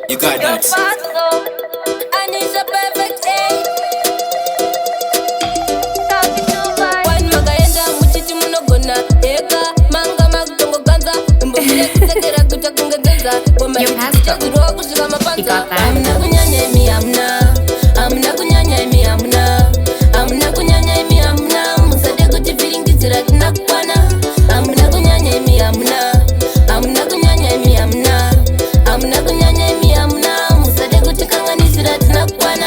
You got Yo, that. Pasco, I need a perfect A. Wine magaenda muchiti munogona eka manga makutongo ganza imbomire kusekera kuta kungenzeza ngoma ichitezirwa kusvika mapanza amuna kunyanya imi amuna kunyanya imi amuna kunyanya imi amuna musade kutivhiringidzira tina kukwana amuna kunyanya imi amuna kunyanya imi amuna kunyanya imi amuna musade kutikanganisira tina kukwana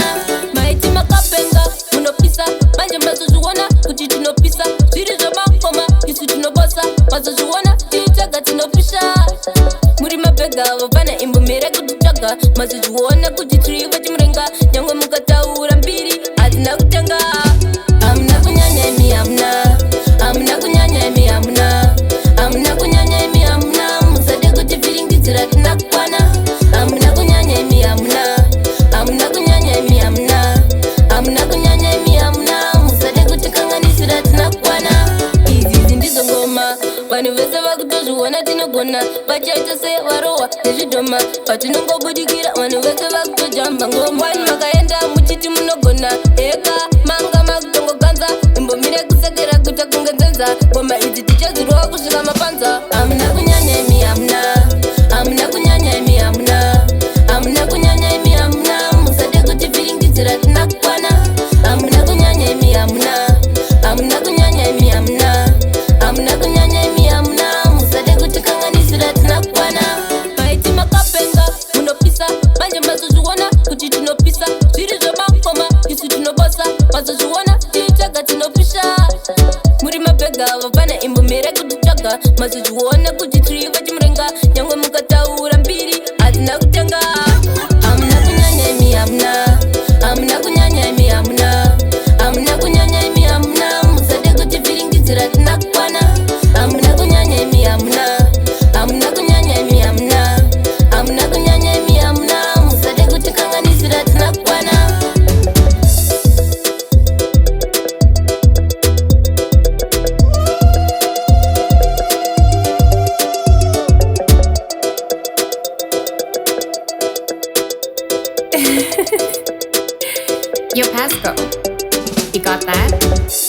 maiti makapenga munopisa manje mazozviona kuti tinopisa zviri zvamakoma isu tinobosa mazozviona tiitaga tinopisha muri mabhega avo pana imbomere kutitsvaga mazozviona kuti tiri vachimurenga nyangwe mukataura mbiri hatina kutenga amuna kunyanya imi amuna kunyanya imi amuna kunyanya imi amuna musade kutivhiringidzira tina kukwana amuna kunyanya imi amuna kunyanya imi amuna kunyanya imi amuna musade kutikanganisira tina kukwana izizi ndizo ngoma vanhu vese vakutozviona tinogona vachaita sevarohwa nezvidhoma patinongobudikira vanhu vese vakutojamba ngoma wani makaenda muchiti munogona eka manga makutongoganza imbomire kusekera kuta kungenzenza ngoma idzi tichazirwa kusvika mapanza amuna kunyanya imi amuna kunyanya imi amuna kunyanya imi amuna musade kutivhiringidzira tina kukwana amuna kunyanya imi amuna kunyanya imi amuna kunyanya imi amuna musade kutikanganisira tina kukwana maiti makapenga munopisa manje mazozviona kuti tinopisa zviri zvamakoma isu tinobosa mazozviona tiitaga tinopisha muri mabhega avo pana imbomere kutitsvaga mazozviona kuti tiri vachimurenga nyangwe mukataura mbiri hatina kutenga amuna kunyanya imi amuna kunyanya imi amuna kunyanya imi amuna musade kutivhiringidzira tina kukwana amuna kunyanya imi amuna kunyanya imi amuna kunyanya imi amuna musade kutikanganisira tina kukwana Yo, Pasco, you got that?